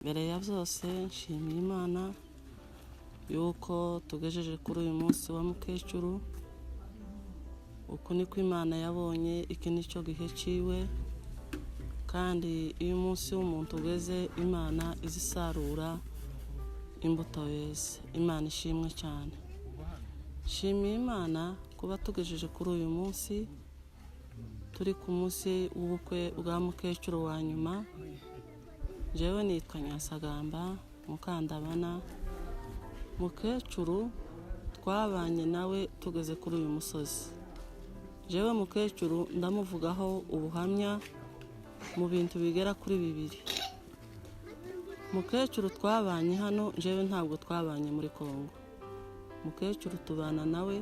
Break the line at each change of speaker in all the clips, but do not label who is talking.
Mbere ya byose nshimiye Imana yuko tugejeje kuri uyu munsi wa mukecuru. Uko niko Imana yabonye, iki nicyo gihe ciwe, kandi iyo umunsi w'umuntu ugeze Imana izisarura imbuto yeze. Imana ishimwe cyane. Nshimiye Imana kuba tugejeje kuri uyu munsi, turi ku munsi w'ubukwe bwa mukecuru wa nyuma. Jewe nitwa Nyasagamba Mukandabana. Mukecuru twabanye nawe tugeze kuri uyu musozi. Jewe mukecuru ndamuvugaho ubuhamya mu bintu bigera kuri 2. Mukecuru twabanye hano, jewe ntabwo twabanye muri Kongo. Mukecuru tubana nawe,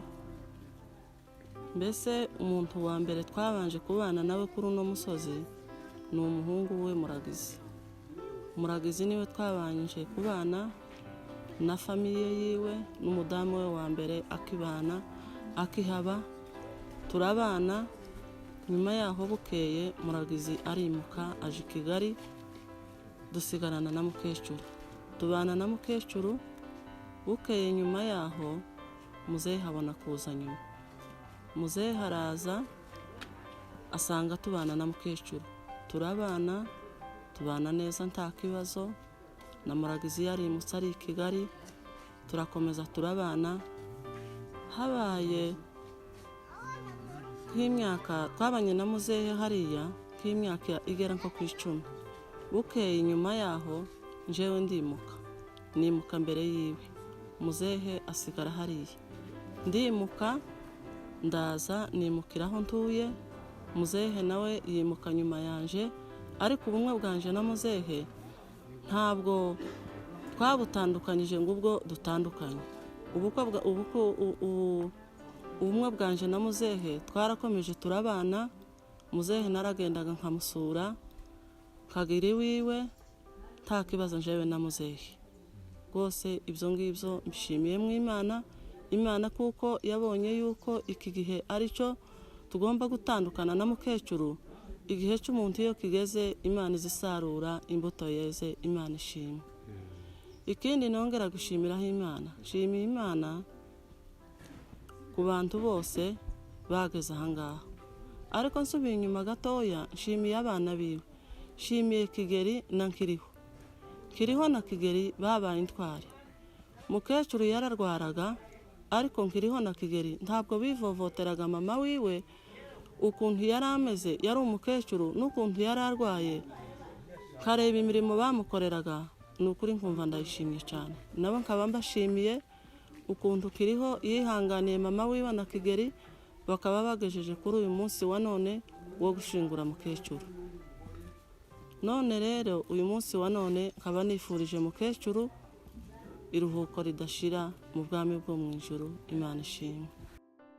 mbese umuntu wa mbere twabanje kubana nawe kuri uno musozi ni umuhungu we Muragizi. Muragizi niwe twabanje kubana na famiye yiwe n'umudamu we wa mbere akihaba, turabana. Nyuma yaho bukeye Muragizi arimuka aje i Kigali, dusigarana na mukecuru. Tubana na mukecuru, bukeye nyuma yaho muzehe habona kuza nyuma. Muzehe haraza asanga tubana na mukecuru, turabana, tubana neza nta kibazo. Na Muragizi yarimutse ari i Kigali, turakomeza turabana. Habaye nk'imyaka twabanye na muzehe hariya nk'imyaka igera nko ku 10. Bukeye nyuma yaho njewe nimuka mbere yiwe, muzehe asigara hariya. Ndimuka ndaza nimukira aho ntuye, muzehe nawe yimuka nyuma yanje. Ariko ubumwe bwanje na muzehe ntabwo twabutandukanyije ngo ubwo dutandukanye. Ubumwe bwanje na muzehe twarakomeje turabana. Muzehe naragendaga nkamusura, kagira iwiwe, nta kibazo njewe na muzehe. Rwose ibyo ngibyo mbishimiye mu Imana kuko yabonye yuko iki gihe aricyo tugomba gutandukana na mukecuru. Igihe cy'umuntu iyo kigeze Imana izisarura imbuto yeze. Imana ishimwe. Ikindi nongera gushimiraho Imana, nshimiye Imana ku bantu bose bageze ahangaha. Ariko nsubiye inyuma gatoya, nshimiye abana biwe. Nshimiye Kigeri na Nkiriho na Kigeri babaye intwari. Mukecuru yararwaraga, ariko Nkiriho na Kigeri ntabwo bivovoteraga mama wiwe. Ukuntu yari ameze, yari umukecuru, n'ukuntu yari arwaye, kareba imirimo bamukoreraga, ni ukuri nkumva ndayishimiye cyane. Nabo nkaba mbashimiye ukuntu Kiriho yihanganiye mama wiwe na Kigeri, bakaba bagejeje kuri uyu munsi wa none wo gushingura mukecuru. None rero uyu munsi wa none nkaba nifurije mukecuru iruhuko ridashira mu bwami bwo mu ijuru. Imana ishimwe.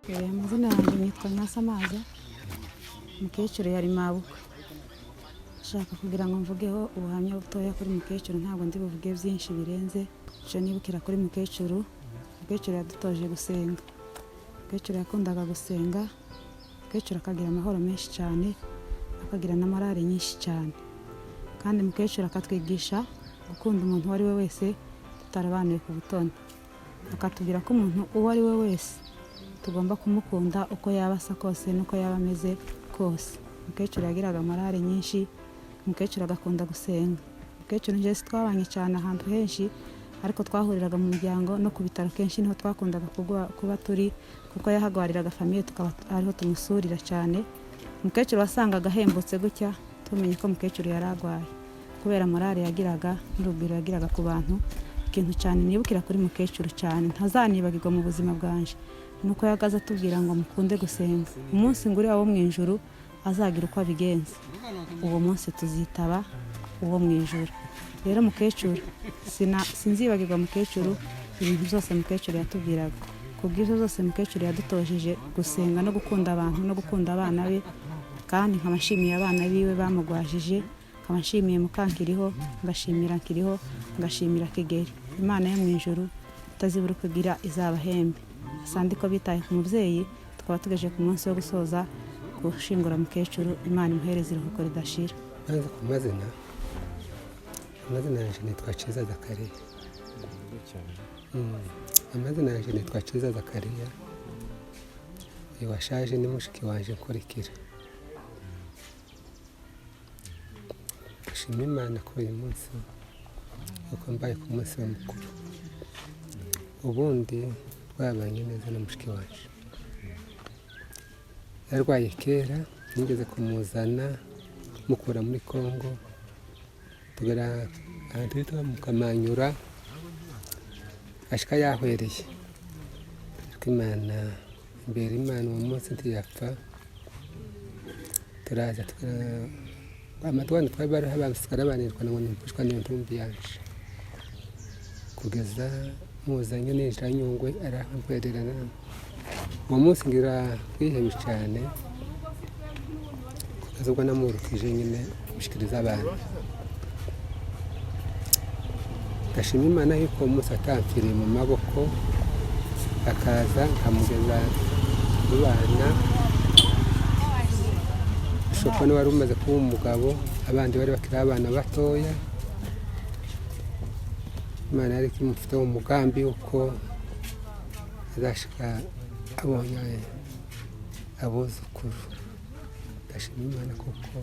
Amazina yanjye nitwa Nyasamaza. Mukecuru yari mabukwe. Nshaka kugira ngo mvugeho ubuhamya butoya kuri mukecuru, ntabwo ndi buvuge byinshi birenze. Cyo nibukira kuri mukecuru. Mukecuru yadutoje gusenga. Mukecuru yakundaga gusenga. Mukecuru akagira amahoro menshi cyane, akagira n'amarare nyinshi cyane. Kandi mukecuru akatwigisha gukunda umuntu uwo ari we wese tutarabanuye ku butoni. Akatubwira ko umuntu uwo ari we wese tugomba kumukunda uko yaba asa kose nuko yaba ameze kose. Mukecuru yagiraga amarare nyinshi. Mukecuru agakunda gusenga. Mukecuru njye twabanye cyane ahantu henshi, ariko twahuriraga mu muryango no ku bitaro kenshi niho twakundaga kuba turi, kuko yahagwariraga famiye tukaba ariho tumusurira cyane. Mukecuru wasangaga ahembutse gutya tumenye ko mukecuru yaragwaye, kubera morale yagiraga n'urugwiro yagiraga ku bantu. Ikintu cyane nibukira kuri mukecuru cyane ntazanibagirwa mu buzima bwanje, nuko yagaza atubwira ngo mukunde gusenga. Umunsi nguri wo mu ijuru azagira uko abigenza, uwo munsi tuzitaba uwo mu ijuru. Rero mukecuru sinzibagirwa mukecuru, ibintu byose mukecuru yatubwiraga. Kubw'ibyo zose mukecuru yadutojeje gusenga no gukunda abantu no gukunda abana be. Kandi nkabashimiye abana biwe bamugwajije, nkabashimiye Mukankiriho, ngashimira Nkiriho, ngashimira Kigeri. Imana yo mu ijuru itazibura kugira izabahembe. Sandi ko bitaye ku mubyeyi, tukaba tugeje ku munsi wo gusoza gushingura mukecuru. Imana imuhereze iruhuko ridashira.
Nanze ku mazina amazina yanjye nitwa Ciza Zakariya. Amazina yanjye nitwa Ciza Zakariya. Uyu washaje ni mushiki wanje nkurikira. Ndashima Imana ko uyu munsi uko mbaye ku munsi mukuru. Ubundi twabanye neza na mushiki wanje. Yarwaye kera, nigeze kumuzana mukura muri Kongo. Tugera ahantu hitwa mu Kamanyura, ashika yahwereye. Imana imbere Imana uwo munsi ntiyapfa. Turaza amatwana twari bari basigara banirwa ngo nimpushwa niyo ntumbi yanje. Kugeza muzanye ninjira Nyungwe arahwererana. Uwo munsi ngira kwihebye cyane. Kugeza ubwo namurukije nyine mushikiriza abantu. Ndashima Imana yuko umunsi atamfiriye mu maboko, akaza nkamugeza mu bana. Shoko ni wari umaze kuba umugabo, abandi bari bakiri abana batoya. Imana yari kimufiteho umugambi uko azashika abonye abuzukuru. Ndashima Imana kuko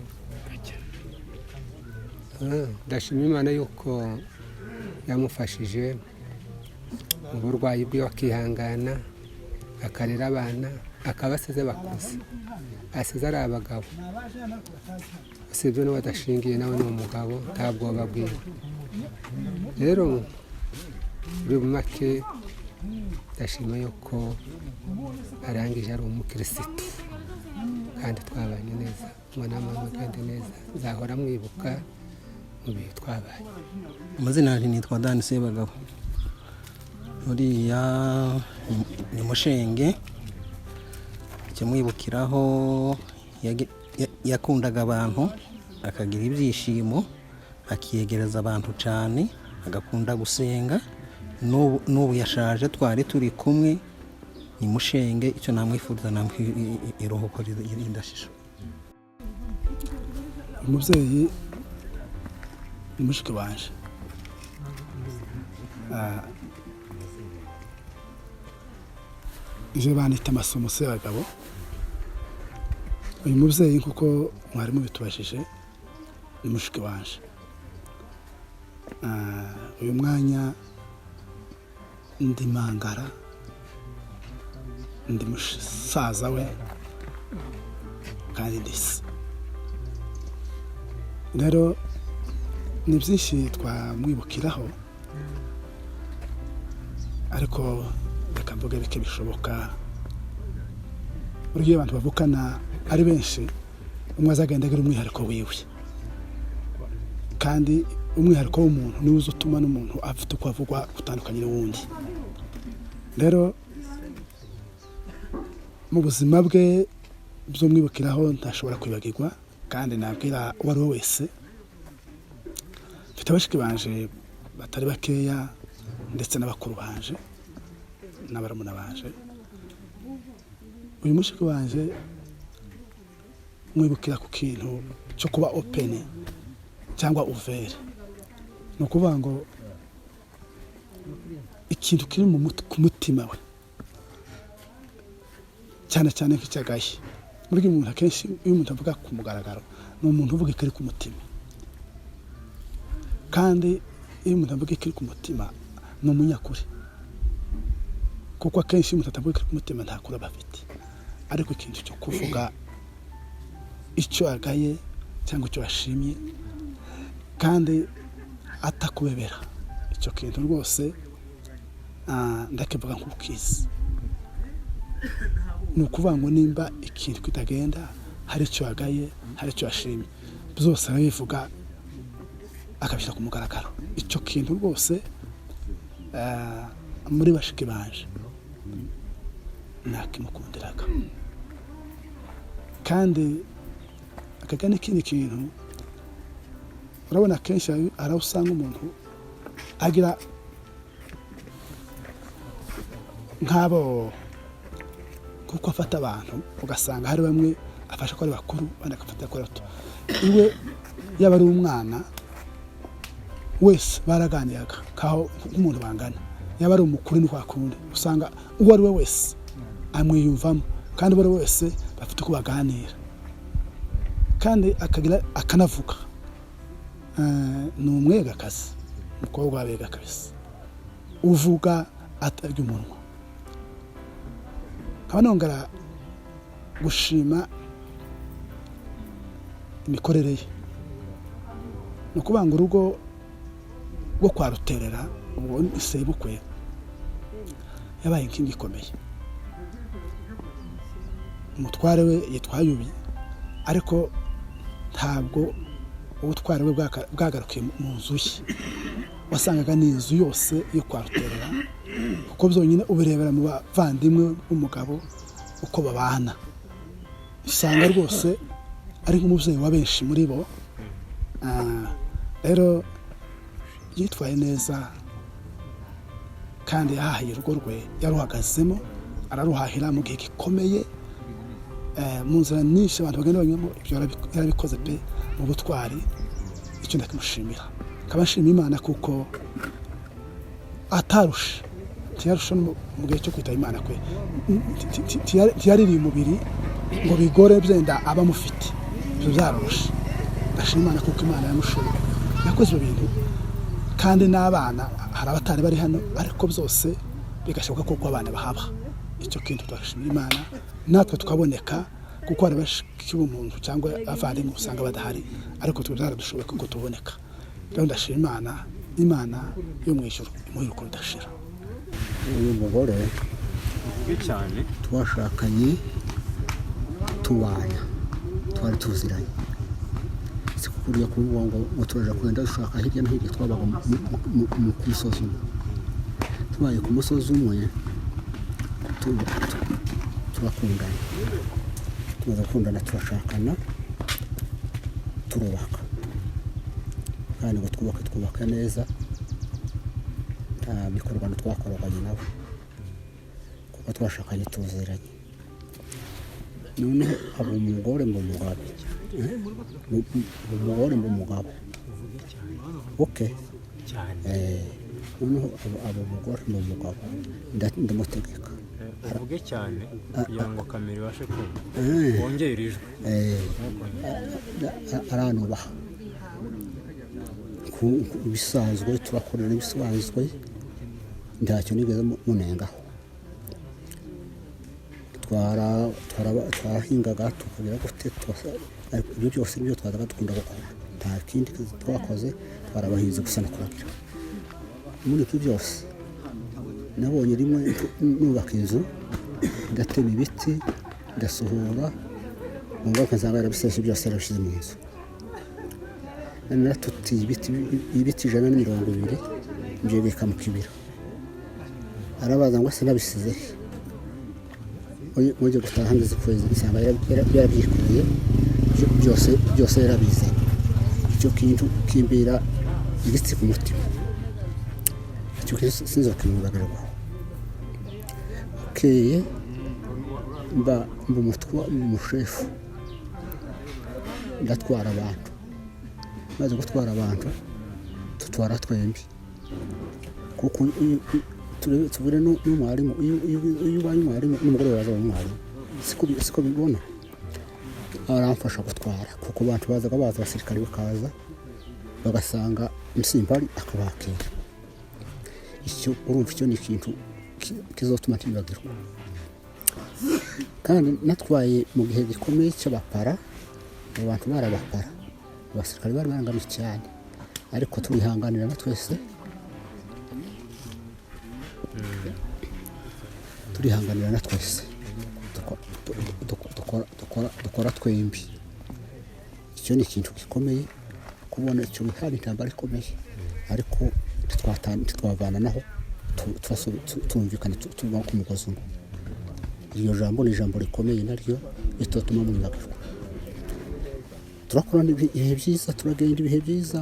ndashima Imana yuko yamufashije mu burwayi bwe akihangana, akarera abana, akabasize bakuze. Asize ari abagabo. Usibye n'uwo adashingiye nawe ni umugabo, nta bwoba bwiwe. Rero muri make ndashima yuko arangije ari umukirisitu kandi twabanye neza. Mbona mama kandi neza. Nzahora mwibuka mu bihe twabaye.
Amazina yanjye nitwa Dani Sebagabo. Uriya ni Mushenge. Kimwibukiraho yakundaga abantu, akagira ibyishimo, akiyegereza abantu cyane, agakunda gusenga. N'ubu yashaje twari turi kumwe. Ni Mushenge, icyo namwifuriza iruhuko ridashira.
Umubyeyi ni mushiki wanje. Je banita Masomo Sebagabo. Uyu mubyeyi kuko mwarimu bitubashije ni mushiki wanje. Uyu mwanya ndi mangara, ndi musaza we kandi ndisi. Rero ni byinshi twamwibukiraho, ariko reka mvuge bike bishoboka. Buryo abantu bavukana ari benshi, umwe azagenda agira umwihariko wiwe, kandi umwihariko w'umuntu niwe uzutuma n'umuntu afite uko avugwa gutandukanye n'uwundi. Rero mu buzima bwe by'umwibukiraho ntashobora kwibagirwa, kandi nabwira uwo ari we wese. Mfite abashiki banje batari bakeya ndetse n'abakuru banje n'abarumuna banje. Uyu mushiki wanje mwibukira ku kintu cyo kuba open cyangwa ouvert. Ni ukuvuga ngo ikintu kiri ku mutima we, cyane cyane nk'icyagaye. Muri umuntu akenshi iyo umuntu avuga ku mugaragaro ni umuntu uvuga ikiri ku mutima, kandi iyo umuntu avuga ikiri ku mutima ni umunyakuri, kuko akenshi umuntu atavuga ikiri ku mutima nta kuri aba afite. Ariko ikintu cyo kuvuga icyo agaye cyangwa icyo ashimye kandi atakubebera, icyo kintu rwose ndakivuga nk'ukizi. Ni ukuvuga ngo nimba ikintu kitagenda, hari icyo agaye, hari icyo ashimye, byose arabivuga akabishyira ku mugaragaro. Icyo kintu rwose muri bashiki banje nakimukundiraga. Kandi akaga n'ikindi kintu, urabona kenshi araho usanga umuntu agira nk'abo kuko afata abantu, ugasanga hari bamwe afasha ko ari bakuru, abandi agafata ko ari bato. Iwe yaba ari umwana wese baraganiraga kaho nk'umuntu bangana, yaba ari umukuru ni kwa kundi usanga uwo ari we wese amwiyumvamo, kandi uwo ari we wese bafite uko baganira kandi akagira akanavuga. Ni umwegakazi, umukobwa w'abega kabisa, uvuga atarya umunwa. nkaba nongera gushima imikorere ye, ni ukuvuga ngo urugo rwo kwa Ruterera ubwo isebukwe yabaye inkingi ikomeye. Umutware we yitwa Yubi, ariko ntabwo ubutware we bwagarukiye mu nzu ye, wasangaga n'inzu yose yo kwa Ruterera, kuko byonyine ubirebera mu bavandimwe b'umugabo uko babana, usanga rwose ari nk'umubyeyi wa benshi muri bo. Rero yitwaye neza kandi yahahiye urugo rwe, yaruhagazemo araruhahira mu gihe gikomeye, mu nzira nyinshi abantu bagenda banyuramo, ibyo yarabikoze pe mu butwari. Icyo ndakimushimira, nkaba nshima Imana kuko atarusha, ntiyarusha mu gihe cyo kwitaba Imana kwe, ntiyaririye umubiri ngo bigore byenda abamufite, ibyo byarusha. Ndashima Imana kuko Imana yamushoboye, yakoze ibyo bintu, kandi n'abana hari abatari bari hano, ariko byose bigashoboka kuko abana bahaba. Icyo kintu turashimira Imana, natwe tukaboneka, kuko hari bashiki b'umuntu cyangwa abavandimwe usanga badahari, ariko twaradushoboye kuko tuboneka. Rero ndashima Imana, Imana yo mu ijuru imuhe uko bidashira.
Uyu mugore cyane twashakanye tubana, twari tuziranye, sikuriya kuvuga ngo turaje kwenda dushaka hirya no hirya. Twabaga mu musozi umwe, tubaye ku musozi umwe turakundana, tumaze gukundana turashakana, turubaka, kandi ngo twubake neza, nta bikorwa twakoranye nabo kuko twashakanye tuziranye. Noneho abo umugore mba umugabo, umugore mba umugabo, okay. Noneho abo umugore mba umugabo, ndamutegeka
uvuge cyane kugira ngo kamera ibashe kumva, wongere ijwi.
Aranubaha ibisanzwe, turakorana ibisanzwe, ntacyo nigeze munengaho. Twarahingaga tukagira gute, ibyo byose nibyo twazaga dukunda gukora, nta kindi twakoze, twarabahinze gusa no kuragira. Muri ibyo byose nabonye rimwe nubaka inzu, ndatema ibiti, ndasuhura, umwaka nsanga yarabiseshe byose yarabishyize mu nzu. Naratutiye ibiti 120 mbyegeka mu kibira. Arabaza ngo se nabisize oye gutaha ngeze kwezi, nsanga yarabyikoreye byose yarabize. Icyo kintu kimbira igitsi ku mutima, icyo kintu sinzo kimubagirwa. Okay, mba umushefu, ndatwara abantu, maze gutwara abantu tutwara twembi, kuko tubure n'umwarimu. Iyo ubaye umwarimu n'umugore waza umwarimu, siko bibona. Aramfasha gutwara, kuko abantu bazaga baza, abasirikare bakaza bagasanga Msimbari akabakira. Icyo urumva, icyo ni ikintu kizotuma ntibagirwa. Kandi natwaye mu gihe gikomeye cy'abapara, abantu barabapara, abasirikare bari barangamiye cyane, ariko turihanganira na twese, turihanganira na twese, dukora twembi. Icyo ni ikintu gikomeye, kubona icyo bihari intambara ikomeye, ariko twavana naho, tumvikana, tuba ku mugozi umwe. Iryo jambo ni ijambo rikomeye, naryo ritotuma mwibagirwa. Turakorana ibihe byiza, turagenda ibihe byiza.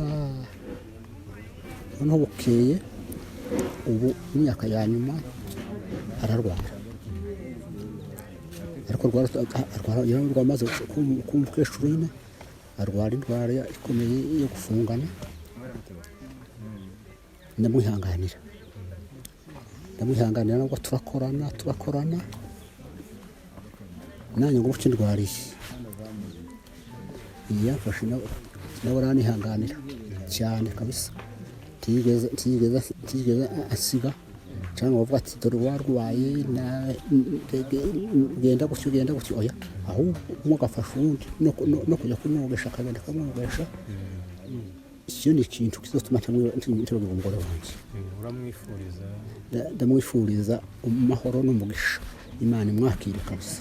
Noneho bukeye, ubu imyaka ya nyuma ararwara, ariko rwamaze kuba umukecuru nyine, arwara indwara ikomeye yo gufungana. ndamwihanganira nubwo turakorana nanjye ngo ubuce ndwariye yafashe nawe aranihanganira cyane kabisa ntiyigeze asiga cyangwa bavuga ati dore warwaye genda gutyo oya ahubwo umwe agafasha uwundi no kujya kumwogesha akagenda akamwogesha icyo ni ikintu kizatuma ntibagira umugore wanjye
uramwifuriza
ndamwifuriza amahoro n'umugisha imana imwakire kabisa.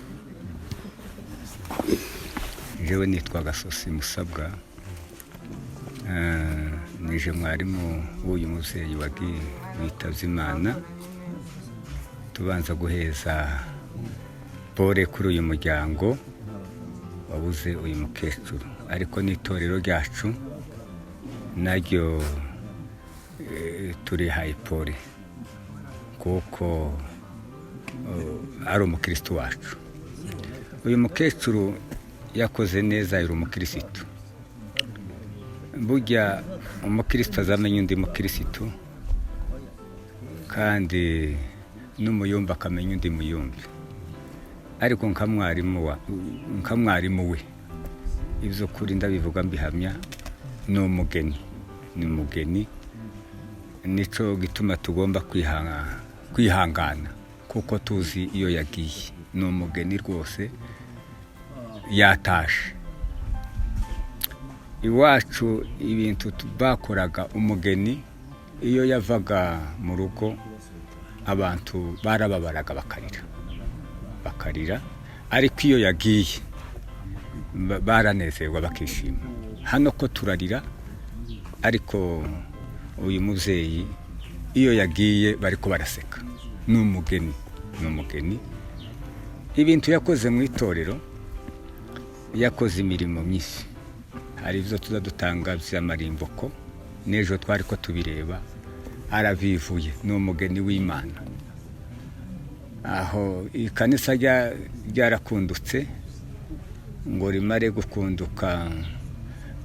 jewe nitwa Gasosi Musabwa nije mwarimu w'uyu muvyeyi wagiye witavye Imana tubanza guheza pore kuri uyu muryango wabuze uyu mukecuru ariko n'itorero ryacu naryo turi hayipore kuko ari umukristo wacu. Uyu mukecuru yakoze neza yari umukristo. Burya umukristo azamenya undi mukristo kandi n'umuyumba akamenya undi muyumbi. Ariko nka mwarimu we ibyo kuri ndabivuga mbihamya ni umugeni nico gituma tugomba kwihangana kuko tuzi iyo yagiye ni umugeni rwose yatashe. Iwacu ibintu bakoraga umugeni iyo yavaga mu rugo abantu barababaraga bakarira ariko iyo yagiye baranezerwa bakishima. Hano ko turarira ariko uyu muvyeyi iyo yagiye bariko baraseka. Ni umugeni ibintu yakoze mu itorero yakoze imirimo myinshi. Hari ivyo tuzadutanga vy'amarimboko nejo twari ko tubireba arabivuye. Ni umugeni w'Imana. Aho ikanisa ryarakundutse ngo rimare gukunduka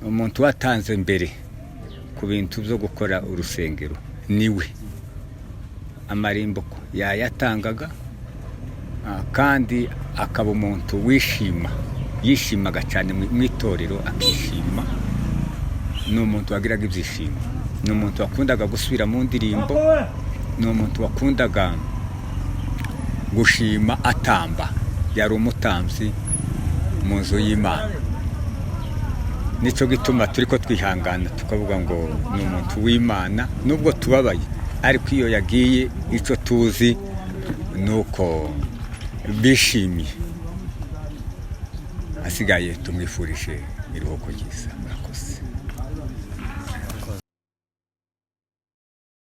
umuntu watanze mbere ku bintu byo gukora urusengero niwe. Amarimboko yayatangaga kandi akaba umuntu yishimaga cyane mu itorero akishima. Ni umuntu wagiraga ibyishimo. Ni umuntu wakundaga gusubira mu ndirimbo. Ni umuntu wakundaga gushima atamba. Yari umutambyi mu nzu y'Imana. Nico gituma turiko twihangana tukavuga ngo ni umuntu w'Imana nubwo tubabaye ariko iyo yagiye ico tuzi nuko bishimiye. Asigaye tumwifurije iruhuko ryiza. Murakoze.